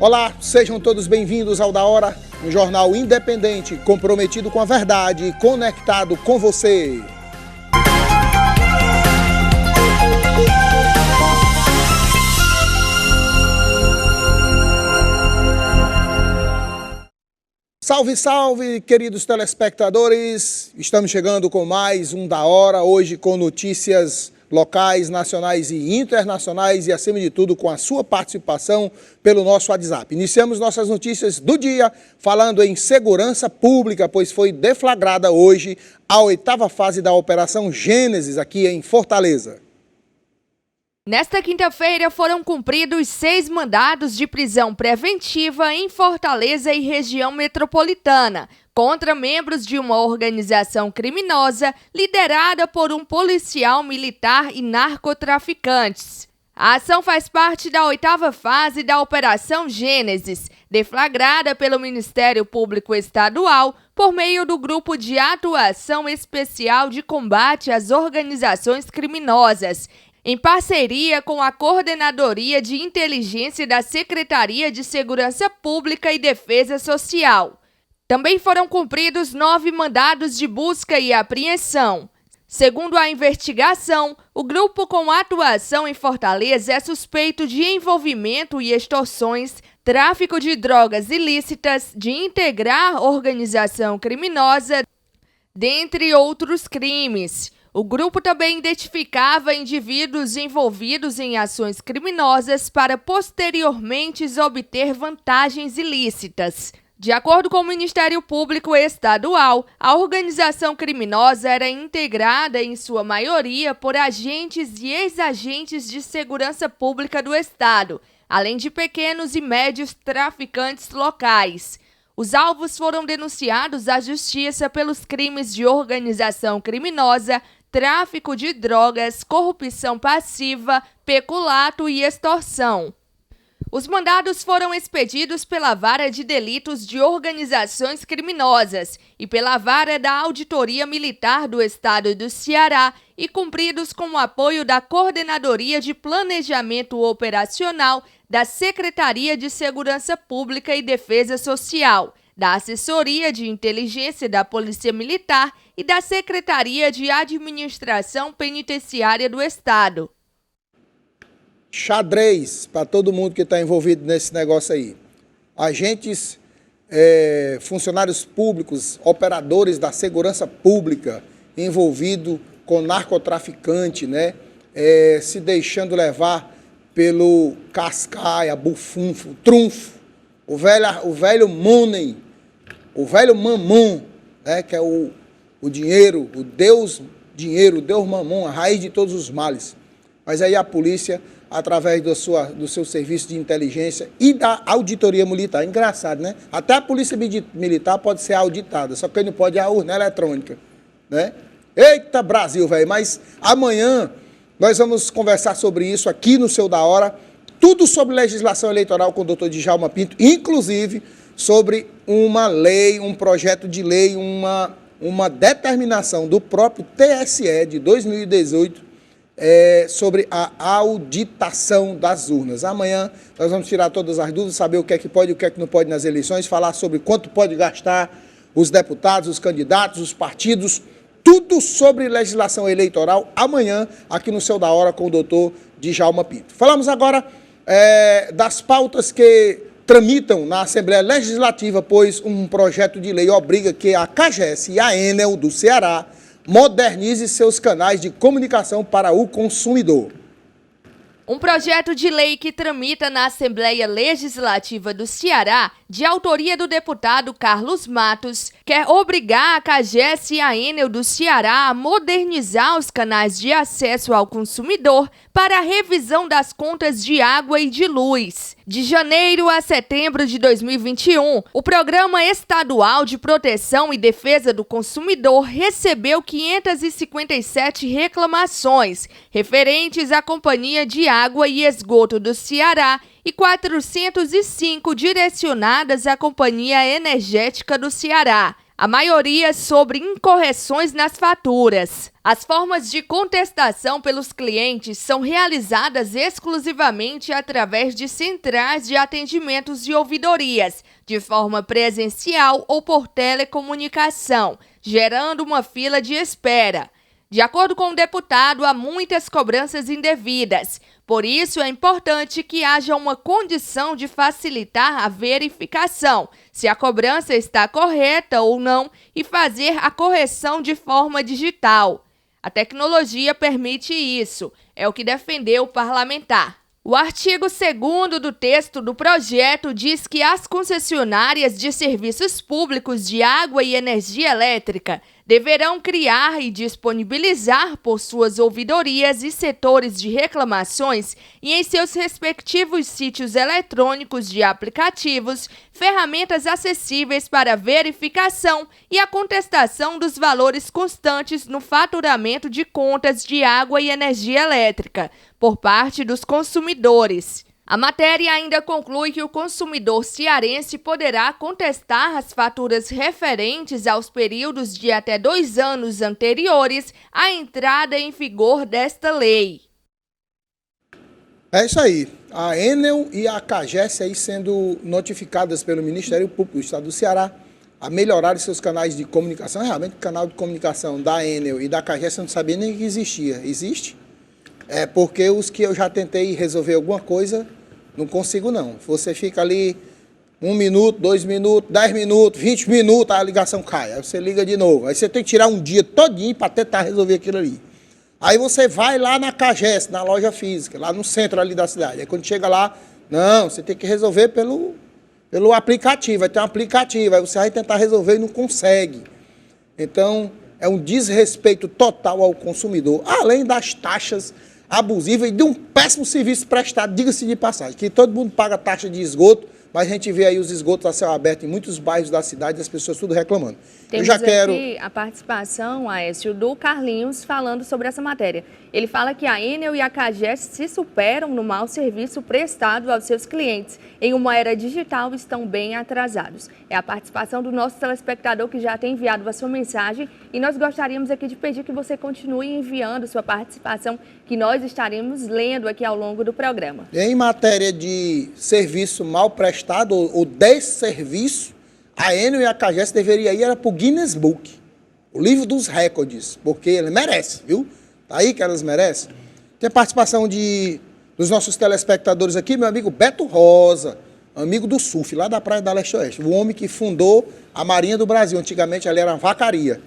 Olá, sejam todos bem-vindos ao Da Hora, um jornal independente, comprometido com a verdade e conectado com você. Salve, salve, queridos telespectadores! Estamos chegando com mais um Da Hora, hoje com notícias locais, nacionais e internacionais e, acima de tudo, com a sua participação pelo nosso WhatsApp. Iniciamos nossas notícias do dia falando em segurança pública, pois foi deflagrada hoje a 8ª fase da Operação Gênesis aqui em Fortaleza. Nesta quinta-feira foram cumpridos 6 mandados de prisão preventiva em Fortaleza e região metropolitana, contra membros de uma organização criminosa liderada por um policial militar e narcotraficantes. A ação faz parte da 8ª fase da Operação Gênesis, deflagrada pelo Ministério Público Estadual por meio do Grupo de Atuação Especial de Combate às Organizações Criminosas, em parceria com a Coordenadoria de Inteligência da Secretaria de Segurança Pública e Defesa Social. Também foram cumpridos 9 mandados de busca e apreensão. Segundo a investigação, o grupo com atuação em Fortaleza é suspeito de envolvimento e extorsões, tráfico de drogas ilícitas, de integrar organização criminosa, dentre outros crimes. O grupo também identificava indivíduos envolvidos em ações criminosas para posteriormente obter vantagens ilícitas. De acordo com o Ministério Público Estadual, a organização criminosa era integrada, em sua maioria, por agentes e ex-agentes de segurança pública do Estado, além de pequenos e médios traficantes locais. Os alvos foram denunciados à Justiça pelos crimes de organização criminosa, tráfico de drogas, corrupção passiva, peculato e extorsão. Os mandados foram expedidos pela Vara de Delitos de Organizações Criminosas e pela Vara da Auditoria Militar do Estado do Ceará e cumpridos com o apoio da Coordenadoria de Planejamento Operacional da Secretaria de Segurança Pública e Defesa Social, da Assessoria de Inteligência da Polícia Militar e da Secretaria de Administração Penitenciária do Estado. Xadrez para todo mundo que está envolvido nesse negócio aí. Agentes, funcionários públicos, operadores da segurança pública envolvidos com narcotraficante, né? Se deixando levar pelo cascaia, bufunfo, trunfo, o velho money, o velho mamon, né? Que é o dinheiro, o Deus dinheiro, o Deus mamon, a raiz de todos os males. Mas aí a polícia, através do seu serviço de inteligência e da auditoria militar. Engraçado, né? Até a polícia militar pode ser auditada, só que não pode a urna eletrônica, né? Eita Brasil, velho! Mas amanhã nós vamos conversar sobre isso aqui no seu Da Hora, tudo sobre legislação eleitoral com o doutor Djalma Pinto, inclusive sobre uma lei, um projeto de lei, uma determinação do próprio TSE de 2018, sobre a auditação das urnas. Amanhã nós vamos tirar todas as dúvidas, saber o que é que pode e o que é que não pode nas eleições, falar sobre quanto pode gastar os deputados, os candidatos, os partidos, tudo sobre legislação eleitoral, amanhã, aqui no seu Da Hora com o doutor Djalma Pinto. Falamos agora das pautas que tramitam na Assembleia Legislativa, pois um projeto de lei obriga que a CAGES e a Enel do Ceará modernize seus canais de comunicação para o consumidor. Um projeto de lei que tramita na Assembleia Legislativa do Ceará, de autoria do deputado Carlos Matos, quer obrigar a CAGES e a Enel do Ceará a modernizar os canais de acesso ao consumidor para a revisão das contas de água e de luz. De janeiro a setembro de 2021, o Programa Estadual de Proteção e Defesa do Consumidor recebeu 557 reclamações referentes à Companhia de Água e Esgoto do Ceará e 405 direcionadas à Companhia Energética do Ceará. a maioria sobre incorreções nas faturas. As formas de contestação pelos clientes são realizadas exclusivamente através de centrais de atendimentos de ouvidorias, de forma presencial ou por telecomunicação, gerando uma fila de espera. De acordo com o deputado, há muitas cobranças indevidas. Por isso, é importante que haja uma condição de facilitar a verificação, se a cobrança está correta ou não, e fazer a correção de forma digital. A tecnologia permite isso, é o que defendeu o parlamentar. O artigo 2º do texto do projeto diz que as concessionárias de serviços públicos de água e energia elétrica deverão criar e disponibilizar por suas ouvidorias e setores de reclamações e em seus respectivos sítios eletrônicos de aplicativos, ferramentas acessíveis para verificação e a contestação dos valores constantes no faturamento de contas de água e energia elétrica por parte dos consumidores. A matéria ainda conclui que o consumidor cearense poderá contestar as faturas referentes aos períodos de até 2 anos anteriores à entrada em vigor desta lei. É isso aí. A Enel e a CAGES aí sendo notificadas pelo Ministério Público do Estado do Ceará a melhorar seus canais de comunicação. Realmente, o canal de comunicação da Enel e da CAGES eu não sabia nem que existia. Existe? É porque os que eu já tentei resolver alguma coisa, não consigo não. Você fica ali 1 minuto, 2 minutos, 10 minutos, 20 minutos, a ligação cai. Aí você liga de novo. Aí você tem que tirar um dia todinho para tentar resolver aquilo ali. Aí você vai lá na CAGES, na loja física, lá no centro ali da cidade. Aí quando chega lá, não, você tem que resolver pelo aplicativo. Vai ter um aplicativo, aí você vai tentar resolver e não consegue. Então, é um desrespeito total ao consumidor, além das taxas abusivas e de um péssimo serviço prestado, diga-se de passagem, que todo mundo paga taxa de esgoto, mas a gente vê aí os esgotos a céu aberto em muitos bairros da cidade e as pessoas tudo reclamando. Temos aqui a participação, Aécio, do Carlinhos falando sobre essa matéria. Ele fala que a Enel e a CAGES se superam no mau serviço prestado aos seus clientes. Em uma era digital, estão bem atrasados. É a participação do nosso telespectador que já tem enviado a sua mensagem e nós gostaríamos aqui de pedir que você continue enviando sua participação, que nós estaremos lendo aqui ao longo do programa. Em matéria de serviço mal prestado ou desserviço, a Enel e a CAGES deveriam ir para o Guinness Book, o livro dos recordes, porque ele merece, viu? Tá aí que elas merecem. Tem participação dos nossos telespectadores aqui, meu amigo Beto Rosa, amigo do surf, lá da Praia da Leste Oeste, o homem que fundou a Marinha do Brasil. Antigamente ali era uma vacaria.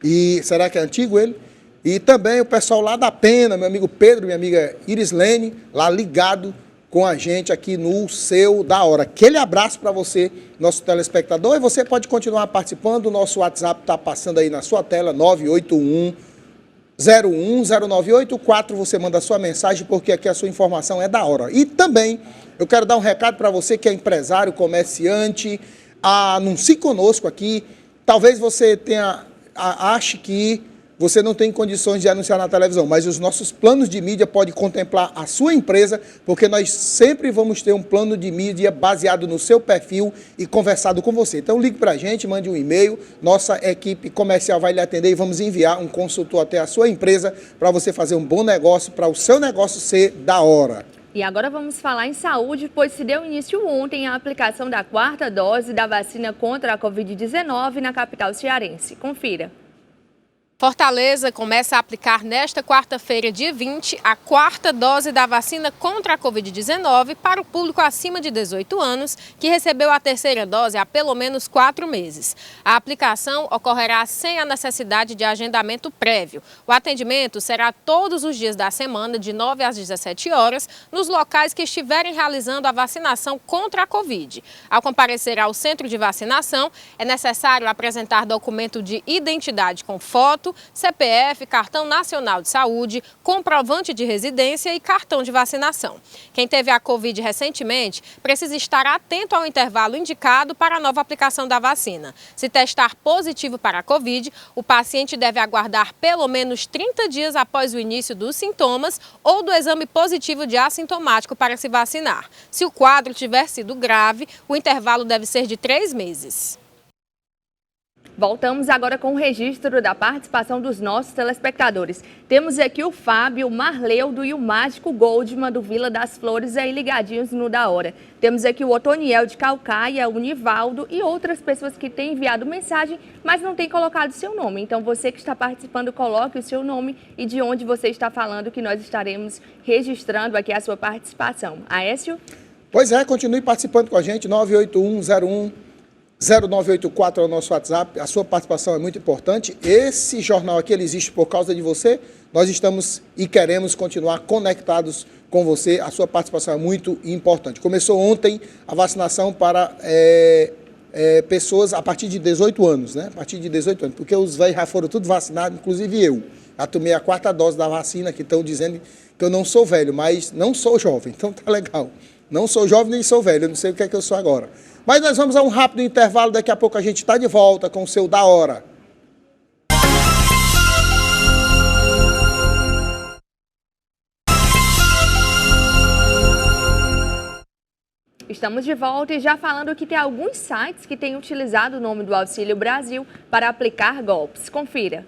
E será que é antigo ele? E também o pessoal lá da Pena, meu amigo Pedro, minha amiga Irislene, lá ligado com a gente aqui no Seu da Hora. Aquele abraço para você, nosso telespectador, e você pode continuar participando. O nosso WhatsApp está passando aí na sua tela, 981-010984. Você manda a sua mensagem, porque aqui a sua informação é da hora. E também, eu quero dar um recado para você que é empresário, comerciante, anuncie conosco aqui. Talvez você ache que você não tem condições de anunciar na televisão, mas os nossos planos de mídia podem contemplar a sua empresa, porque nós sempre vamos ter um plano de mídia baseado no seu perfil e conversado com você. Então ligue para a gente, mande um e-mail, nossa equipe comercial vai lhe atender e vamos enviar um consultor até a sua empresa para você fazer um bom negócio, para o seu negócio ser da hora. E agora vamos falar em saúde, pois se deu início ontem a aplicação da 4ª dose da vacina contra a Covid-19 na capital cearense. Confira. Fortaleza começa a aplicar nesta quarta-feira, dia 20, a 4ª dose da vacina contra a Covid-19 para o público acima de 18 anos, que recebeu a 3ª dose há pelo menos 4 meses. A aplicação ocorrerá sem a necessidade de agendamento prévio. O atendimento será todos os dias da semana, de 9 às 17 horas, nos locais que estiverem realizando a vacinação contra a Covid. Ao comparecer ao centro de vacinação, é necessário apresentar documento de identidade com foto, CPF, Cartão Nacional de Saúde, comprovante de residência e cartão de vacinação. Quem teve a Covid recentemente precisa estar atento ao intervalo indicado para a nova aplicação da vacina. Se testar positivo para a Covid, o paciente deve aguardar pelo menos 30 dias após o início dos sintomas ou do exame positivo de assintomático para se vacinar. Se o quadro tiver sido grave, o intervalo deve ser de 3 meses. Voltamos agora com o registro da participação dos nossos telespectadores. Temos aqui o Fábio, o Marleudo e o Mágico Goldman do Vila das Flores aí ligadinhos no Da Hora. Temos aqui o Otoniel de Calcaia, o Nivaldo e outras pessoas que têm enviado mensagem, mas não têm colocado seu nome. Então você que está participando, coloque o seu nome e de onde você está falando, que nós estaremos registrando aqui a sua participação. Aécio? Pois é, continue participando com a gente, 981010984 é o nosso WhatsApp. A sua participação é muito importante. Esse jornal aqui ele existe por causa de você. Nós estamos e queremos continuar conectados com você. A sua participação é muito importante. Começou ontem a vacinação para pessoas a partir de 18 anos, né? A partir de 18 anos, porque os velhos já foram tudo vacinados, inclusive eu. Já tomei a 4ª dose da vacina, que estão dizendo que eu não sou velho, mas não sou jovem, então tá legal. Não sou jovem nem sou velho, eu não sei o que é que eu sou agora. Mas nós vamos a um rápido intervalo, daqui a pouco a gente está de volta com o seu Da Hora. Estamos de volta e já falando que tem alguns sites que têm utilizado o nome do Auxílio Brasil para aplicar golpes. Confira.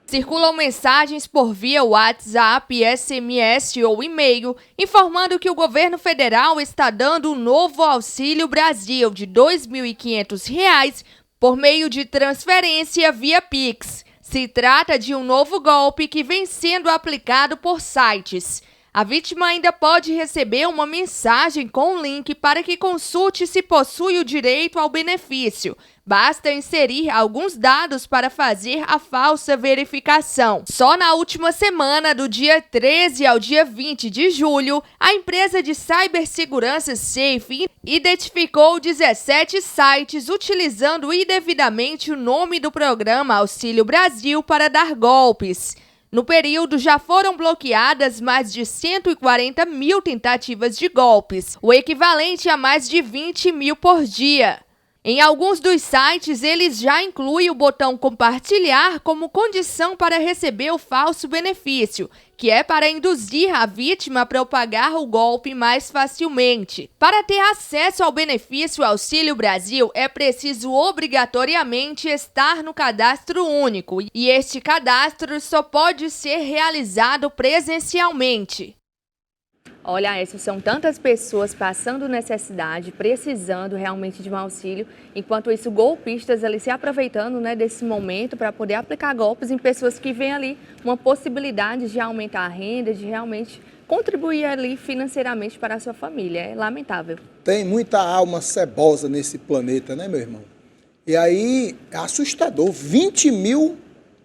Circulam mensagens por via WhatsApp, SMS ou e-mail informando que o governo federal está dando um novo Auxílio Brasil de R$ 2.500 por meio de transferência via Pix. Se trata de um novo golpe que vem sendo aplicado por sites. A vítima ainda pode receber uma mensagem com um link para que consulte se possui o direito ao benefício. Basta inserir alguns dados para fazer a falsa verificação. Só na última semana, do dia 13 ao dia 20 de julho, a empresa de cibersegurança Safe identificou 17 sites utilizando indevidamente o nome do programa Auxílio Brasil para dar golpes. No período, já foram bloqueadas mais de 140 mil tentativas de golpes, o equivalente a mais de 20 mil por dia. Em alguns dos sites, eles já incluem o botão compartilhar como condição para receber o falso benefício, que é para induzir a vítima a propagar o golpe mais facilmente. Para ter acesso ao benefício Auxílio Brasil, é preciso obrigatoriamente estar no cadastro único, e este cadastro só pode ser realizado presencialmente. Olha, essas são tantas pessoas passando necessidade, precisando realmente de um auxílio, enquanto isso golpistas ali se aproveitando, né, desse momento para poder aplicar golpes em pessoas que veem ali uma possibilidade de aumentar a renda, de realmente contribuir ali financeiramente para a sua família. É lamentável. Tem muita alma cebosa nesse planeta, né, meu irmão? E aí é assustador, 20 mil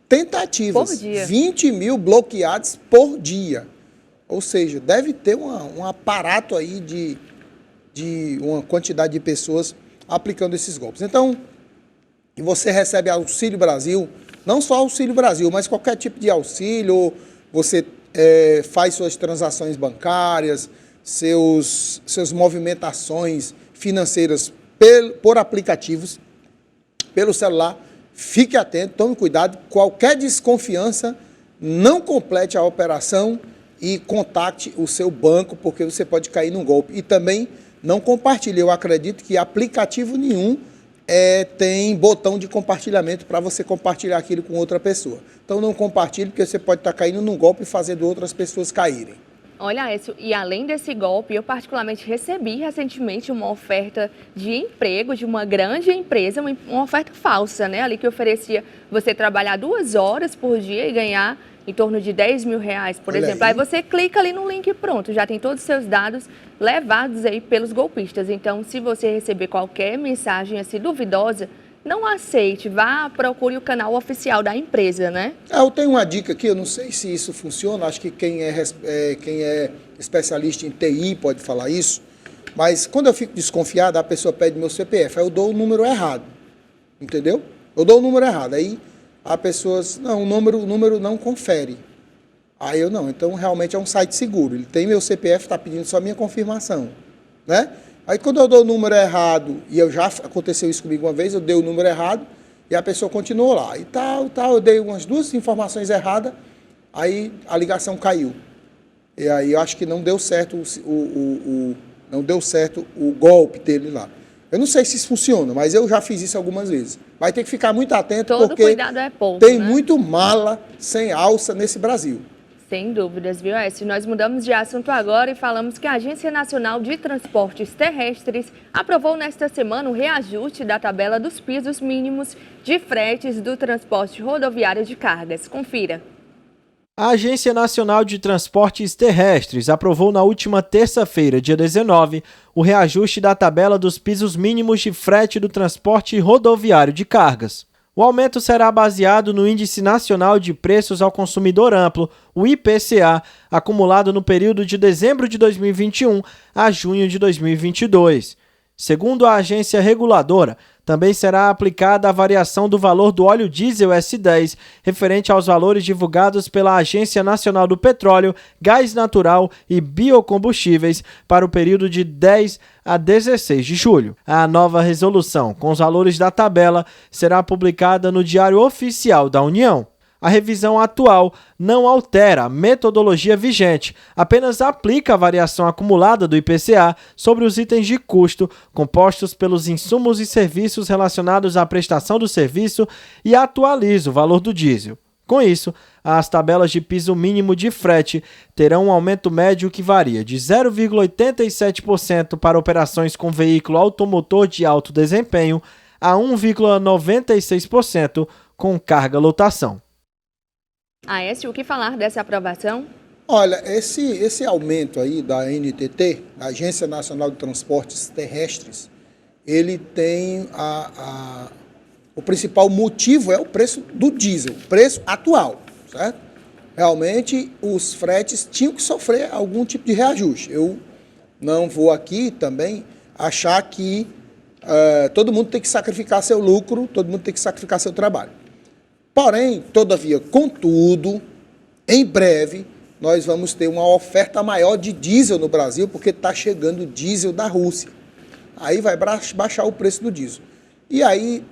tentativas, por dia. 20 mil bloqueados por dia. Ou seja, deve ter um aparato aí de uma quantidade de pessoas aplicando esses golpes. Então, você recebe Auxílio Brasil, não só Auxílio Brasil, mas qualquer tipo de auxílio, você faz suas transações bancárias, suas movimentações financeiras por aplicativos, pelo celular. Fique atento, tome cuidado, qualquer desconfiança, não complete a operação e contacte o seu banco, porque você pode cair num golpe. E também não compartilhe. Eu acredito que aplicativo nenhum tem botão de compartilhamento para você compartilhar aquilo com outra pessoa. Então não compartilhe, porque você pode estar caindo num golpe e fazendo outras pessoas caírem. Olha, Écio, e além desse golpe, eu particularmente recebi recentemente uma oferta de emprego de uma grande empresa, uma oferta falsa, né? Ali que oferecia você trabalhar 2 horas por dia e ganhar em torno de R$10 mil, por exemplo. Aí você clica ali no link e pronto, já tem todos os seus dados levados aí pelos golpistas. Então, se você receber qualquer mensagem assim duvidosa, não aceite, vá, procure o canal oficial da empresa, né? Eu tenho uma dica aqui, eu não sei se isso funciona, acho que quem é especialista em TI pode falar isso, mas quando eu fico desconfiado, a pessoa pede meu CPF, aí eu dou o número errado, entendeu? Eu dou o número errado, aí a pessoa, não, o número não confere. Aí eu não, então realmente é um site seguro, ele tem meu CPF, está pedindo só minha confirmação, né? Aí quando eu dou o número errado, e já aconteceu isso comigo uma vez, eu dei o número errado e a pessoa continuou lá. E tal, eu dei umas 2 informações erradas, aí a ligação caiu. E aí eu acho que não deu certo não deu certo o golpe dele lá. Eu não sei se isso funciona, mas eu já fiz isso algumas vezes. Vai ter que ficar muito atento, todo porque cuidado é pouco, tem né? muito mala sem alça nesse Brasil. Sem dúvidas, viu, Écio? Nós mudamos de assunto agora e falamos que a Agência Nacional de Transportes Terrestres aprovou nesta semana o reajuste da tabela dos pisos mínimos de fretes do transporte rodoviário de cargas. Confira. A Agência Nacional de Transportes Terrestres aprovou na última terça-feira, dia 19, o reajuste da tabela dos pisos mínimos de frete do transporte rodoviário de cargas. O aumento será baseado no Índice Nacional de Preços ao Consumidor Amplo, o IPCA, acumulado no período de dezembro de 2021 a junho de 2022. Segundo a agência reguladora, também será aplicada a variação do valor do óleo diesel S10, referente aos valores divulgados pela Agência Nacional do Petróleo, Gás Natural e Biocombustíveis para o período de 10 a 16 de julho. A nova resolução, com os valores da tabela, será publicada no Diário Oficial da União. A revisão atual não altera a metodologia vigente, apenas aplica a variação acumulada do IPCA sobre os itens de custo compostos pelos insumos e serviços relacionados à prestação do serviço e atualiza o valor do diesel. Com isso, as tabelas de piso mínimo de frete terão um aumento médio que varia de 0,87% para operações com veículo automotor de alto desempenho a 1,96% com carga-lotação. Aécio, o que falar dessa aprovação? Olha, esse aumento aí da ANTT, da Agência Nacional de Transportes Terrestres, ele tem o principal motivo é o preço do diesel, o preço atual, certo? Realmente, os fretes tinham que sofrer algum tipo de reajuste. Eu não vou aqui também achar que todo mundo tem que sacrificar seu lucro, todo mundo tem que sacrificar seu trabalho. Porém, todavia, contudo, em breve, nós vamos ter uma oferta maior de diesel no Brasil, porque está chegando diesel da Rússia. Aí vai baixar o preço do diesel. E aí,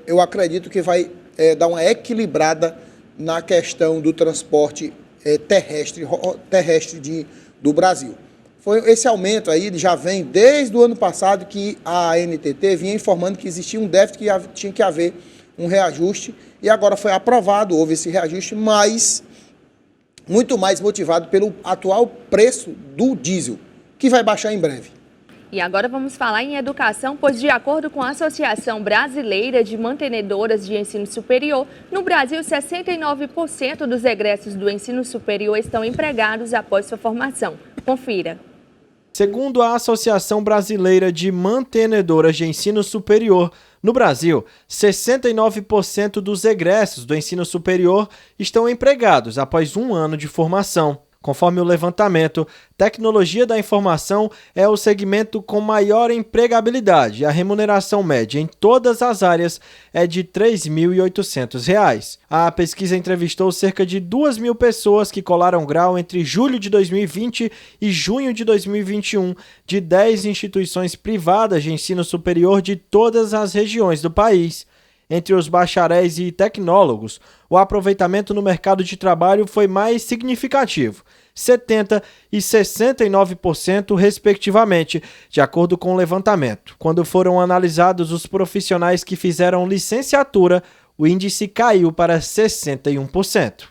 eu acredito que vai dar uma equilibrada na questão do transporte terrestre do Brasil. Esse aumento aí já vem desde o ano passado, que a ANTT vinha informando que existia um déficit, que tinha que haver um reajuste, e agora foi aprovado, houve esse reajuste, mas muito mais motivado pelo atual preço do diesel, que vai baixar em breve. E agora vamos falar em educação, pois de acordo com a Associação Brasileira de Mantenedoras de Ensino Superior, no Brasil 69% dos egressos do ensino superior estão empregados após sua formação. Confira. Segundo a Associação Brasileira de Mantenedoras de Ensino Superior, no Brasil, 69% dos egressos do ensino superior estão empregados após um ano de formação. Conforme o levantamento, tecnologia da informação é o segmento com maior empregabilidade. A remuneração média em todas as áreas é de R$ 3.800. A pesquisa entrevistou cerca de 2.000 pessoas que colaram grau entre julho de 2020 e junho de 2021 de 10 instituições privadas de ensino superior de todas as regiões do país. Entre os bacharéis e tecnólogos, o aproveitamento no mercado de trabalho foi mais significativo, 70% e 69% respectivamente, de acordo com o levantamento. Quando foram analisados os profissionais que fizeram licenciatura, o índice caiu para 61%.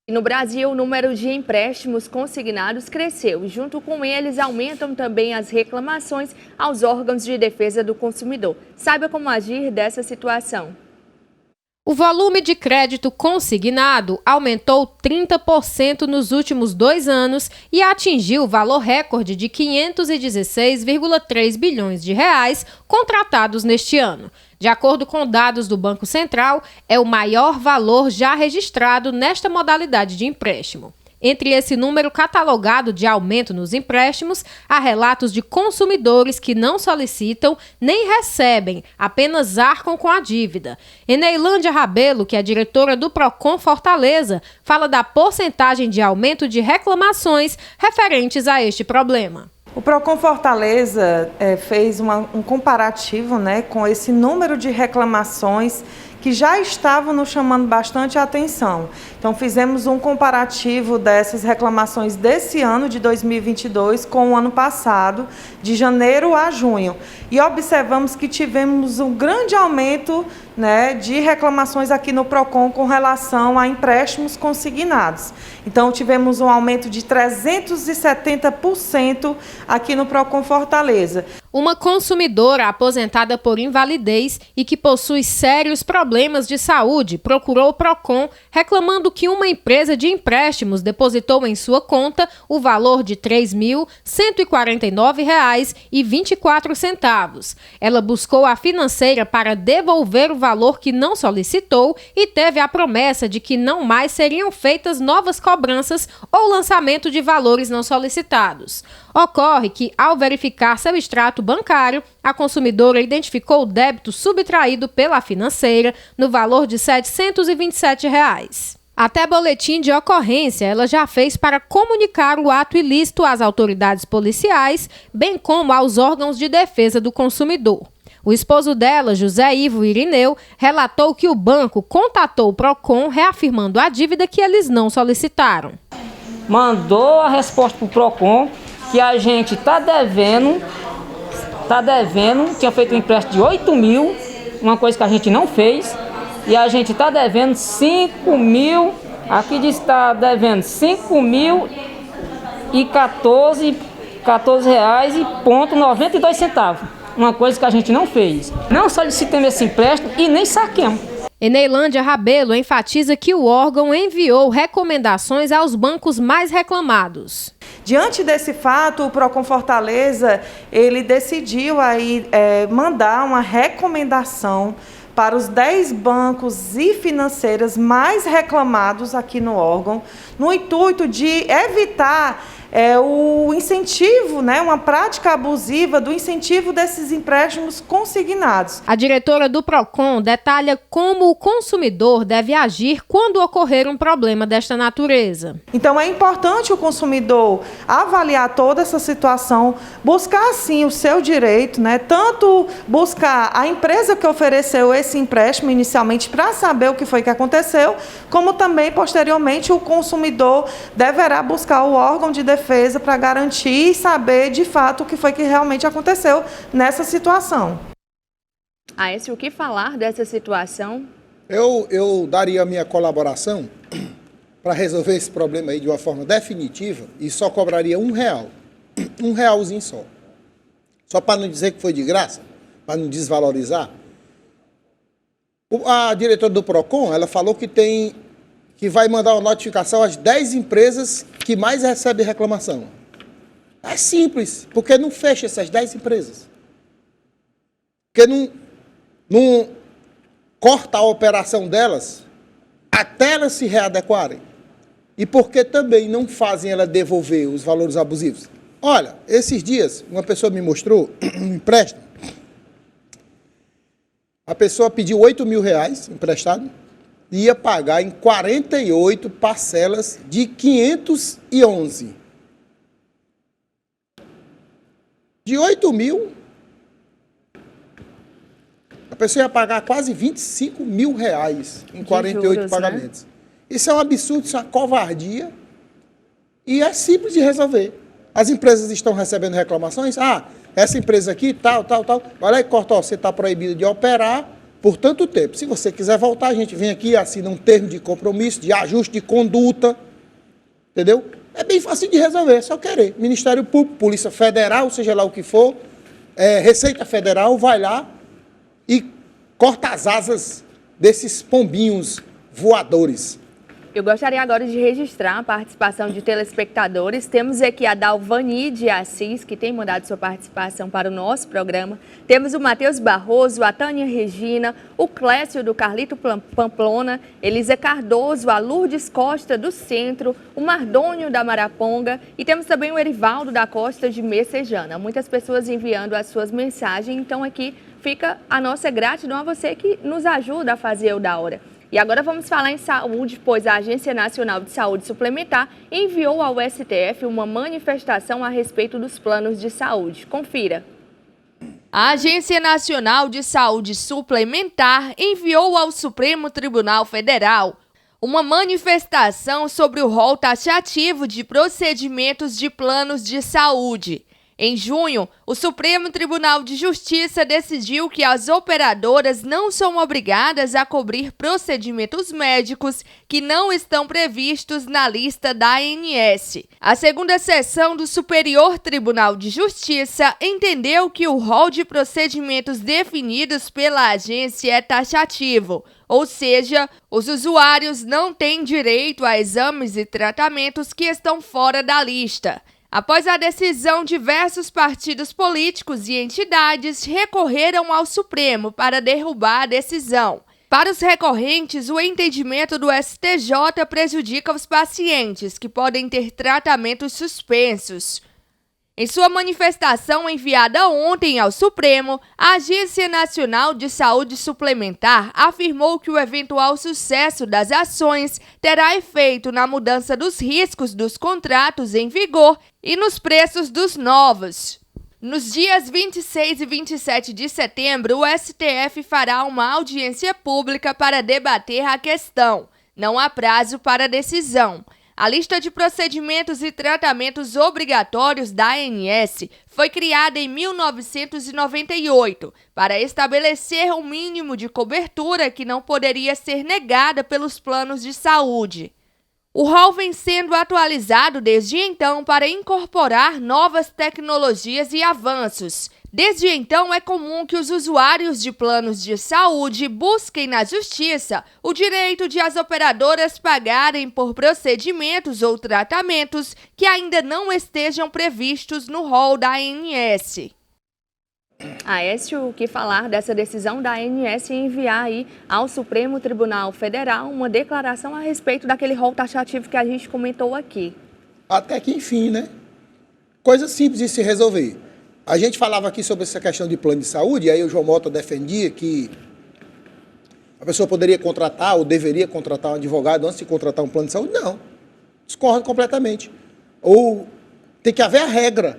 No Brasil, o número de empréstimos consignados cresceu. Junto com eles, aumentam também as reclamações aos órgãos de defesa do consumidor. Saiba como agir dessa situação. O volume de crédito consignado aumentou 30% nos últimos 2 anos e atingiu o valor recorde de R$ 516,3 bilhões de reais contratados neste ano. De acordo com dados do Banco Central, é o maior valor já registrado nesta modalidade de empréstimo. Entre esse número catalogado de aumento nos empréstimos, há relatos de consumidores que não solicitam nem recebem, apenas arcam com a dívida. Eneilândia Rabelo, que é diretora do Procon Fortaleza, fala da porcentagem de aumento de reclamações referentes a este problema. O Procon Fortaleza fez um comparativo, com esse número de reclamações que já estavam nos chamando bastante a atenção. Então, fizemos um comparativo dessas reclamações desse ano, de 2022, com o ano passado, de janeiro a junho. E observamos que tivemos um grande aumento, né, de reclamações aqui no PROCON com relação a empréstimos consignados. Então, tivemos um aumento de 370% aqui no PROCON Fortaleza. Uma consumidora aposentada por invalidez e que possui sérios problemas de saúde procurou o PROCON reclamando que uma empresa de empréstimos depositou em sua conta o valor de R$ 3.149,24. Ela buscou a financeira para devolver o valor que não solicitou e teve a promessa de que não mais seriam feitas novas cobranças ou lançamento de valores não solicitados. Ocorre que, ao verificar seu extrato bancário, a consumidora identificou o débito subtraído pela financeira no valor de R$ 727. Até boletim de ocorrência ela já fez para comunicar o ato ilícito às autoridades policiais, bem como aos órgãos de defesa do consumidor. O esposo dela, José Ivo Irineu, relatou que o banco contatou o PROCON reafirmando a dívida que eles não solicitaram. Mandou a resposta para o PROCON que a gente está devendo, tinha feito um empréstimo de 8 mil, uma coisa que a gente não fez, e a gente está devendo 5 mil, aqui diz que está devendo 5.014 R$14,92, uma coisa que a gente não fez. Não solicitamos esse empréstimo e nem saquemos. Eneilândia Rabelo enfatiza que o órgão enviou recomendações aos bancos mais reclamados. Diante desse fato, o PROCON Fortaleza ele decidiu aí, mandar uma recomendação para os 10 bancos e financeiras mais reclamados aqui no órgão, no intuito de evitar o incentivo, né, uma prática abusiva do incentivo desses empréstimos consignados. A diretora do PROCON detalha como o consumidor deve agir quando ocorrer um problema desta natureza. Então é importante o consumidor avaliar toda essa situação, buscar sim o seu direito, né, tanto buscar a empresa que ofereceu esse empréstimo inicialmente para saber o que foi que aconteceu, como também posteriormente o consumidor deverá buscar o órgão de defesa para garantir e saber de fato o que foi que realmente aconteceu nessa situação. Aécio, o que falar dessa situação? Eu daria a minha colaboração para resolver esse problema aí de uma forma definitiva e só cobraria R$1. R$1 só. Só para não dizer que foi de graça, para não desvalorizar. A diretora do PROCON, ela falou que vai mandar uma notificação às 10 empresas que mais recebem reclamação. É simples, porque não fecha essas 10 empresas. Porque não corta a operação delas até elas se readequarem. E porque também não fazem ela devolver os valores abusivos. Olha, esses dias, uma pessoa me mostrou um empréstimo. A pessoa pediu R$8 mil emprestado, ia pagar em 48 parcelas de 511. De 8 mil, a pessoa ia pagar quase R$25 mil em 48 juros, pagamentos. Né? Isso é um absurdo, isso é uma covardia e é simples de resolver. As empresas estão recebendo reclamações, essa empresa aqui, tal, vai lá e corta, você está proibido de operar por tanto tempo. Se você quiser voltar, a gente vem aqui e assina um termo de compromisso, de ajuste de conduta, entendeu? É bem fácil de resolver, é só querer. Ministério Público, Polícia Federal, seja lá o que for, Receita Federal, vai lá e corta as asas desses pombinhos voadores. Eu gostaria agora de registrar a participação de telespectadores. Temos aqui a Dalvani de Assis, que tem mandado sua participação para o nosso programa. Temos o Matheus Barroso, a Tânia Regina, o Clécio do Carlito Pamplona, Elisa Cardoso, a Lourdes Costa do Centro, o Mardônio da Maraponga e temos também o Erivaldo da Costa de Messejana. Muitas pessoas enviando as suas mensagens, então aqui fica a nossa gratidão a você que nos ajuda a fazer o da hora. E agora vamos falar em saúde, pois a Agência Nacional de Saúde Suplementar enviou ao STF uma manifestação a respeito dos planos de saúde. Confira. A Agência Nacional de Saúde Suplementar enviou ao Supremo Tribunal Federal uma manifestação sobre o rol taxativo de procedimentos de planos de saúde. Em junho, o Supremo Tribunal de Justiça decidiu que as operadoras não são obrigadas a cobrir procedimentos médicos que não estão previstos na lista da ANS. A segunda seção do Superior Tribunal de Justiça entendeu que o rol de procedimentos definidos pela agência é taxativo, ou seja, os usuários não têm direito a exames e tratamentos que estão fora da lista. Após a decisão, diversos partidos políticos e entidades recorreram ao Supremo para derrubar a decisão. Para os recorrentes, o entendimento do STJ prejudica os pacientes, que podem ter tratamentos suspensos. Em sua manifestação enviada ontem ao Supremo, a Agência Nacional de Saúde Suplementar afirmou que o eventual sucesso das ações terá efeito na mudança dos riscos dos contratos em vigor e nos preços dos novos. Nos dias 26 e 27 de setembro, o STF fará uma audiência pública para debater a questão. Não há prazo para decisão. A lista de procedimentos e tratamentos obrigatórios da ANS foi criada em 1998 para estabelecer um mínimo de cobertura que não poderia ser negada pelos planos de saúde. O rol vem sendo atualizado desde então para incorporar novas tecnologias e avanços. Desde então, é comum que os usuários de planos de saúde busquem na Justiça o direito de as operadoras pagarem por procedimentos ou tratamentos que ainda não estejam previstos no rol da ANS. Aécio, o que falar dessa decisão da ANS em enviar aí ao Supremo Tribunal Federal uma declaração a respeito daquele rol taxativo que a gente comentou aqui? Até que enfim, né? Coisa simples de se resolver. A gente falava aqui sobre essa questão de plano de saúde, e aí o João Mota defendia que a pessoa poderia contratar ou deveria contratar um advogado antes de contratar um plano de saúde. Não, discordo completamente. Ou tem que haver a regra,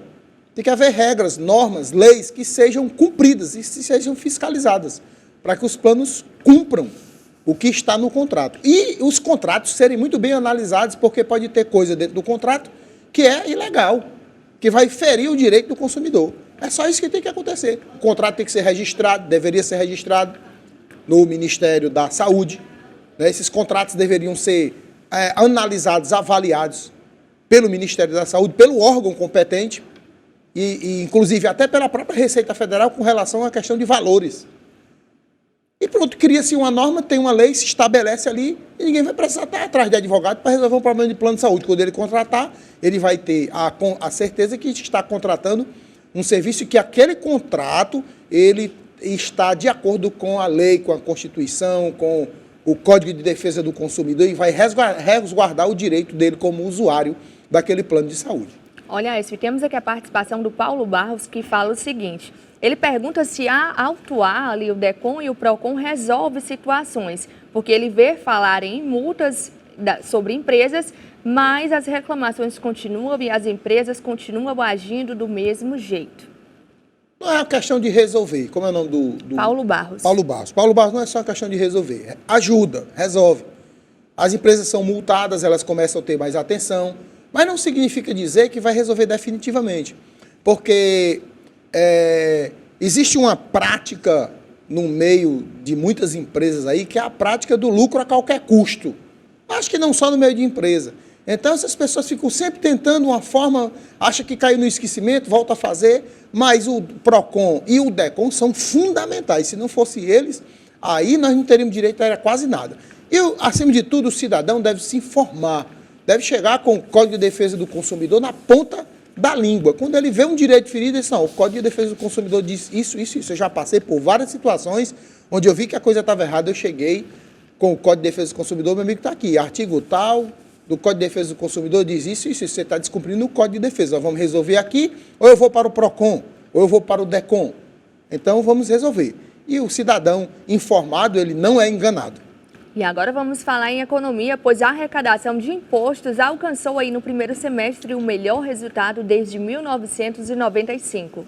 tem que haver regras, normas, leis que sejam cumpridas e sejam fiscalizadas, para que os planos cumpram o que está no contrato. E os contratos serem muito bem analisados, porque pode ter coisa dentro do contrato que é ilegal, que vai ferir o direito do consumidor. É só isso que tem que acontecer. O contrato tem que ser registrado, deveria ser registrado no Ministério da Saúde. Né? Esses contratos deveriam ser analisados, avaliados pelo Ministério da Saúde, pelo órgão competente, e inclusive até pela própria Receita Federal com relação à questão de valores. E pronto, cria-se uma norma, tem uma lei, se estabelece ali, e ninguém vai precisar estar atrás de advogado para resolver um problema de plano de saúde. Quando ele contratar, ele vai ter a certeza que está contratando um serviço que aquele contrato ele está de acordo com a lei, com a Constituição, com o Código de Defesa do Consumidor, e vai resguardar o direito dele como usuário daquele plano de saúde. Olha, Esfi, temos aqui a participação do Paulo Barros, que fala o seguinte: ele pergunta se a autuar ali o DECOM e o PROCON resolve situações, porque ele vê falar em multas sobre empresas, mas as reclamações continuam e as empresas continuam agindo do mesmo jeito. Não é uma questão de resolver, como é o nome do... Paulo Barros. Paulo Barros. Paulo Barros não é só uma questão de resolver, ajuda, resolve. As empresas são multadas, elas começam a ter mais atenção, mas não significa dizer que vai resolver definitivamente, porque existe uma prática no meio de muitas empresas aí, que é a prática do lucro a qualquer custo. Acho que não só no meio de empresa. Então, essas pessoas ficam sempre tentando uma forma, acha que caiu no esquecimento, volta a fazer, mas o PROCON e o DECOM são fundamentais. Se não fosse eles, aí nós não teríamos direito a quase nada. E, acima de tudo, o cidadão deve se informar, deve chegar com o Código de Defesa do Consumidor na ponta da língua. Quando ele vê um direito ferido, ele diz, não, o Código de Defesa do Consumidor diz isso, isso, isso. Eu já passei por várias situações onde eu vi que a coisa estava errada, eu cheguei com o Código de Defesa do Consumidor, meu amigo está aqui, artigo tal do Código de Defesa do Consumidor diz isso, isso, isso, você está descumprindo o Código de Defesa, nós vamos resolver aqui, ou eu vou para o PROCON, ou eu vou para o DECOM. Então, vamos resolver. E o cidadão informado, ele não é enganado. E agora vamos falar em economia, pois a arrecadação de impostos alcançou aí no primeiro semestre o melhor resultado desde 1995.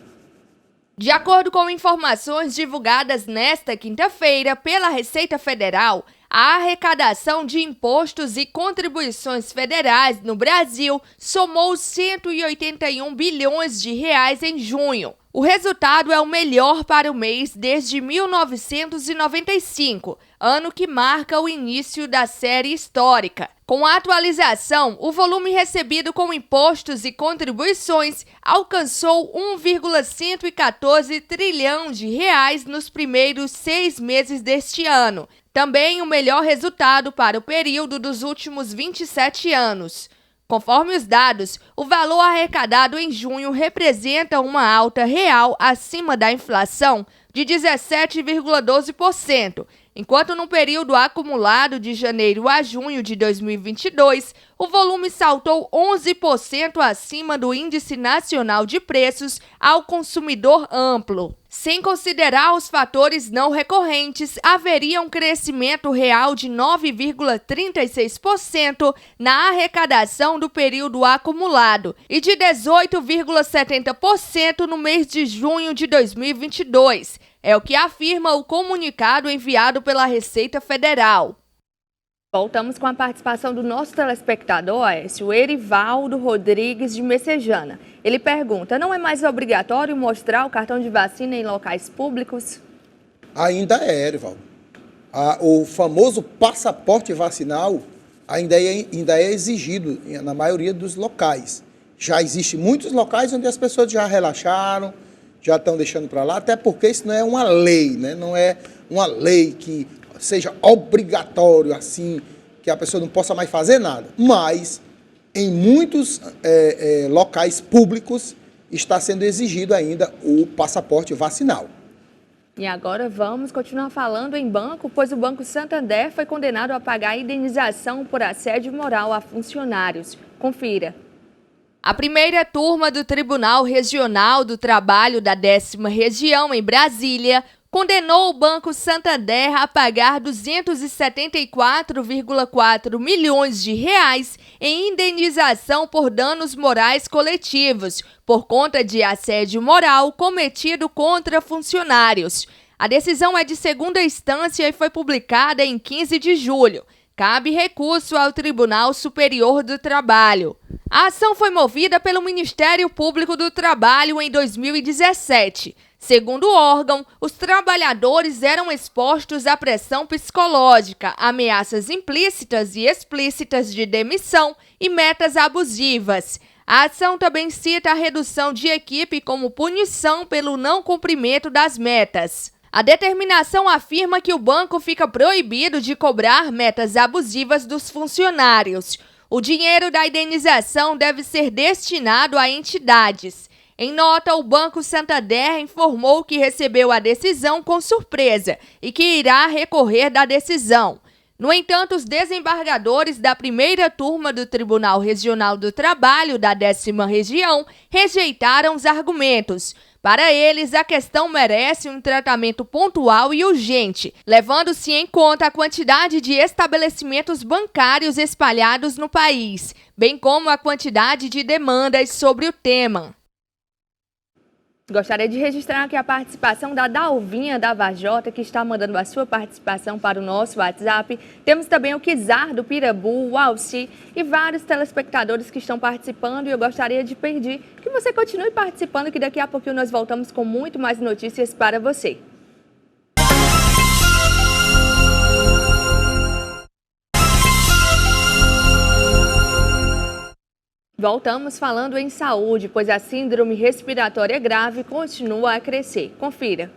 De acordo com informações divulgadas nesta quinta-feira pela Receita Federal, a arrecadação de impostos e contribuições federais no Brasil somou 181 bilhões de reais em junho. O resultado é o melhor para o mês desde 1995, ano que marca o início da série histórica. Com a atualização, o volume recebido com impostos e contribuições alcançou 1,114 trilhão de reais nos primeiros 6 meses deste ano. Também o melhor resultado para o período dos últimos 27 anos. Conforme os dados, o valor arrecadado em junho representa uma alta real acima da inflação de 17,12%, enquanto no período acumulado de janeiro a junho de 2022, o volume saltou 11% acima do Índice Nacional de Preços ao Consumidor Amplo. Sem considerar os fatores não recorrentes, haveria um crescimento real de 9,36% na arrecadação do período acumulado e de 18,70% no mês de junho de 2022. É o que afirma o comunicado enviado pela Receita Federal. Voltamos com a participação do nosso telespectador, o Erivaldo Rodrigues de Messejana. Ele pergunta, não é mais obrigatório mostrar o cartão de vacina em locais públicos? Ainda é, Erivaldo. O famoso passaporte vacinal ainda é exigido na maioria dos locais. Já existem muitos locais onde as pessoas já relaxaram, já estão deixando para lá, até porque isso não é uma lei, né? Não é uma lei que seja obrigatório, assim, que a pessoa não possa mais fazer nada. Mas, em muitos locais públicos, está sendo exigido ainda o passaporte vacinal. E agora vamos continuar falando em banco, pois o Banco Santander foi condenado a pagar indenização por assédio moral a funcionários. Confira. A primeira turma do Tribunal Regional do Trabalho da 10ª Região, em Brasília, condenou o Banco Santander a pagar 274,4 milhões de reais em indenização por danos morais coletivos, por conta de assédio moral cometido contra funcionários. A decisão é de segunda instância e foi publicada em 15 de julho. Cabe recurso ao Tribunal Superior do Trabalho. A ação foi movida pelo Ministério Público do Trabalho em 2017. Segundo o órgão, os trabalhadores eram expostos à pressão psicológica, ameaças implícitas e explícitas de demissão e metas abusivas. A ação também cita a redução de equipe como punição pelo não cumprimento das metas. A determinação afirma que o banco fica proibido de cobrar metas abusivas dos funcionários. O dinheiro da indenização deve ser destinado a entidades. Em nota, o Banco Santander informou que recebeu a decisão com surpresa e que irá recorrer da decisão. No entanto, os desembargadores da primeira turma do Tribunal Regional do Trabalho da 10ª Região rejeitaram os argumentos. Para eles, a questão merece um tratamento pontual e urgente, levando-se em conta a quantidade de estabelecimentos bancários espalhados no país, bem como a quantidade de demandas sobre o tema. Gostaria de registrar aqui a participação da Dalvinha da Vajota, que está mandando a sua participação para o nosso WhatsApp. Temos também o Kizar do Pirabu, o Alci e vários telespectadores que estão participando. E eu gostaria de pedir que você continue participando, que daqui a pouquinho nós voltamos com muito mais notícias para você. Voltamos falando em saúde, pois a síndrome respiratória grave continua a crescer. Confira.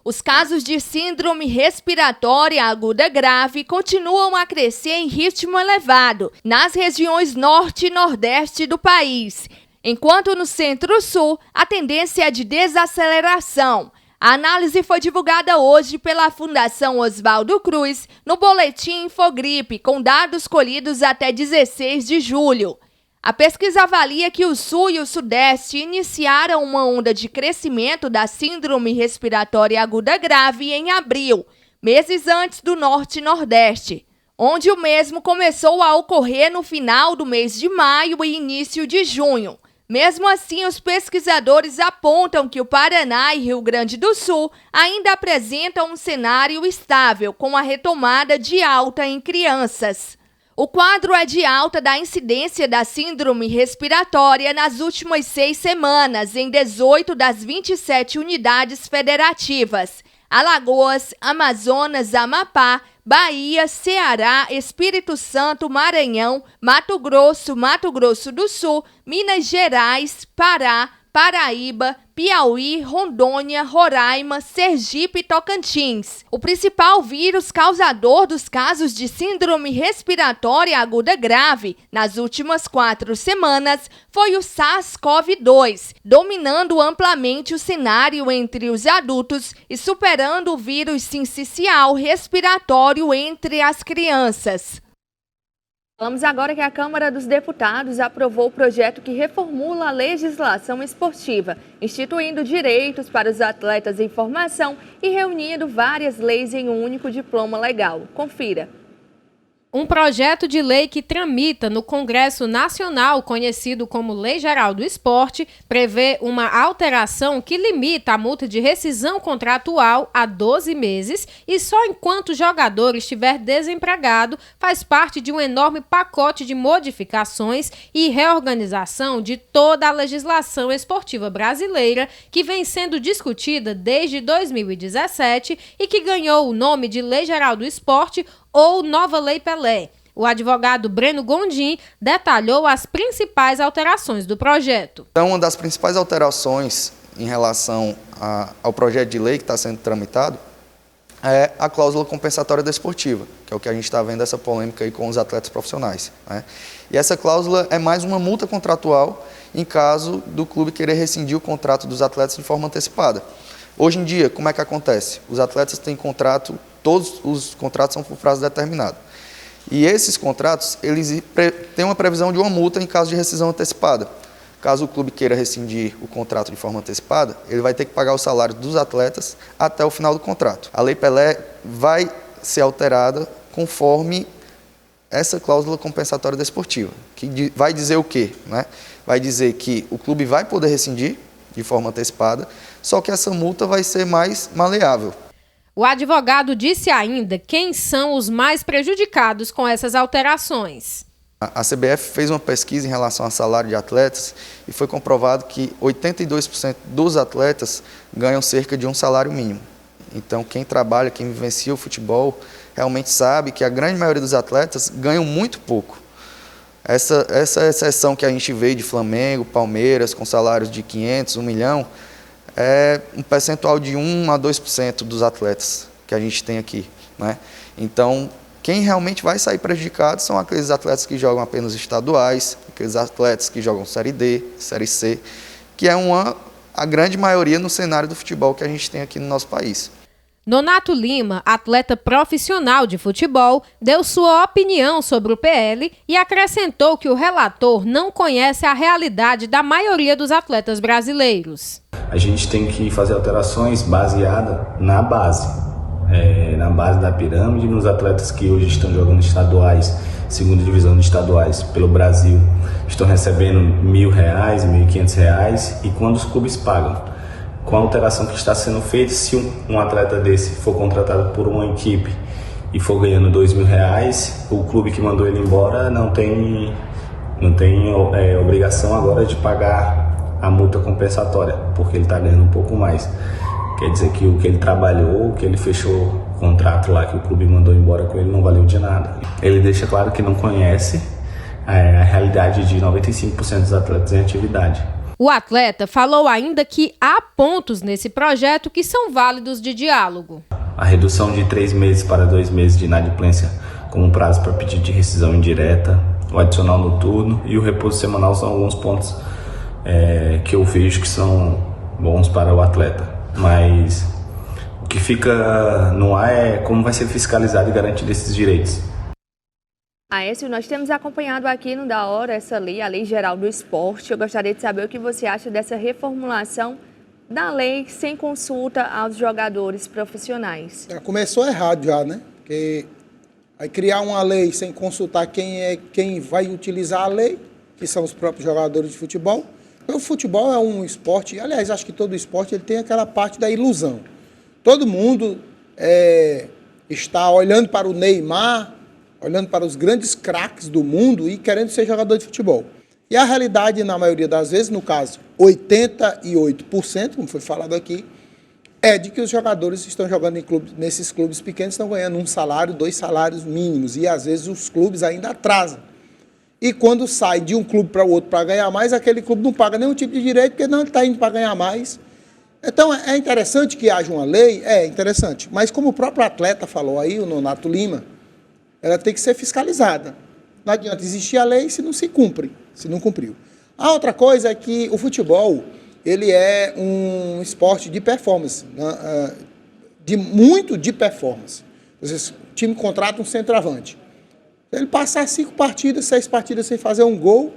Os casos de síndrome respiratória aguda grave continuam a crescer em ritmo elevado nas regiões norte e nordeste do país, enquanto no centro-sul a tendência é de desaceleração. A análise foi divulgada hoje pela Fundação Oswaldo Cruz no Boletim Infogripe, com dados colhidos até 16 de julho. A pesquisa avalia que o Sul e o Sudeste iniciaram uma onda de crescimento da síndrome respiratória aguda grave em abril, meses antes do Norte e Nordeste, onde o mesmo começou a ocorrer no final do mês de maio e início de junho. Mesmo assim, os pesquisadores apontam que o Paraná e Rio Grande do Sul ainda apresentam um cenário estável, com a retomada de alta em crianças. O quadro é de alta da incidência da síndrome respiratória nas últimas 6 semanas, em 18 das 27 unidades federativas: Alagoas, Amazonas, Amapá, Bahia, Ceará, Espírito Santo, Maranhão, Mato Grosso do Sul, Minas Gerais, Pará, Paraíba, Piauí, Rondônia, Roraima, Sergipe e Tocantins. O principal vírus causador dos casos de síndrome respiratória aguda grave nas últimas 4 semanas foi o SARS-CoV-2, dominando amplamente o cenário entre os adultos e superando o vírus sincicial respiratório entre as crianças. Falamos agora que a Câmara dos Deputados aprovou o projeto que reformula a legislação esportiva, instituindo direitos para os atletas em formação e reunindo várias leis em um único diploma legal. Confira. Um projeto de lei que tramita no Congresso Nacional, conhecido como Lei Geral do Esporte, prevê uma alteração que limita a multa de rescisão contratual a 12 meses e só enquanto o jogador estiver desempregado faz parte de um enorme pacote de modificações e reorganização de toda a legislação esportiva brasileira que vem sendo discutida desde 2017 e que ganhou o nome de Lei Geral do Esporte ou Nova Lei Pelé. O advogado Breno Gondim detalhou as principais alterações do projeto. Então, uma das principais alterações em relação ao projeto de lei que está sendo tramitado é a cláusula compensatória desportiva, que é o que a gente está vendo essa polêmica aí com os atletas profissionais, né? E essa cláusula é mais uma multa contratual em caso do clube querer rescindir o contrato dos atletas de forma antecipada. Hoje em dia, como é que acontece? Os atletas têm contrato, todos os contratos são por prazo determinado. E esses contratos, eles têm uma previsão de uma multa em caso de rescisão antecipada. Caso o clube queira rescindir o contrato de forma antecipada, ele vai ter que pagar o salário dos atletas até o final do contrato. A Lei Pelé vai ser alterada conforme essa cláusula compensatória desportiva, que vai dizer o quê, né? Vai dizer que o clube vai poder rescindir de forma antecipada, só que essa multa vai ser mais maleável. O advogado disse ainda quem são os mais prejudicados com essas alterações. A CBF fez uma pesquisa em relação ao salário de atletas e foi comprovado que 82% dos atletas ganham cerca de um salário mínimo. Então, quem trabalha, quem vivencia o futebol, realmente sabe que a grande maioria dos atletas ganham muito pouco. Essa exceção que a gente vê de Flamengo, Palmeiras, com salários de 500, 1 milhão, é um percentual de 1 a 2% dos atletas que a gente tem aqui, né? Então, quem realmente vai sair prejudicado são aqueles atletas que jogam apenas estaduais, aqueles atletas que jogam Série D, Série C, que é a grande maioria no cenário do futebol que a gente tem aqui no nosso país. Nonato Lima, atleta profissional de futebol, deu sua opinião sobre o PL e acrescentou que o relator não conhece a realidade da maioria dos atletas brasileiros. A gente tem que fazer alterações baseadas na base da pirâmide, nos atletas que hoje estão jogando estaduais, segunda divisão de estaduais pelo Brasil, estão recebendo R$1.000, R$1.500 e quando os clubes pagam. Com a alteração que está sendo feita, se um atleta desse for contratado por uma equipe e for ganhando R$2.000, o clube que mandou ele embora não tem obrigação agora de pagar a multa compensatória, porque ele está ganhando um pouco mais. Quer dizer que o que ele trabalhou, o que ele fechou o contrato lá que o clube mandou embora com ele não valeu de nada. Ele deixa claro que não conhece a realidade de 95% dos atletas em atividade. O atleta falou ainda que há pontos nesse projeto que são válidos de diálogo. A redução de 3 meses para 2 meses de inadimplência como prazo para pedido de rescisão indireta, o adicional noturno e o repouso semanal são alguns pontos que eu vejo que são bons para o atleta. Mas o que fica no ar é como vai ser fiscalizado e garantido esses direitos. Aécio, nós temos acompanhado aqui no Da Hora essa lei, a Lei Geral do Esporte. Eu gostaria de saber o que você acha dessa reformulação da lei sem consulta aos jogadores profissionais. Começou errado já, né? Porque aí criar uma lei sem consultar quem vai utilizar a lei, que são os próprios jogadores de futebol, O futebol é um esporte, aliás, acho que todo esporte ele tem aquela parte da ilusão. Todo mundo está olhando para o Neymar, olhando para os grandes craques do mundo e querendo ser jogador de futebol. E a realidade, na maioria das vezes, no caso, 88%, como foi falado aqui, é de que os jogadores estão jogando nesses clubes pequenos, estão ganhando 1 salário, 2 salários mínimos, e às vezes os clubes ainda atrasam. E quando sai de um clube para o outro para ganhar mais, aquele clube não paga nenhum tipo de direito, porque não está indo para ganhar mais. Então, é interessante que haja uma lei? É interessante. Mas como o próprio atleta falou aí, o Nonato Lima, ela tem que ser fiscalizada. Não adianta existir a lei se não se cumpre, se não cumpriu. A outra coisa é que o futebol, ele é um esporte de performance, muito de performance. O time contrata um centroavante. Se ele passar 5 partidas, 6 partidas sem fazer um gol,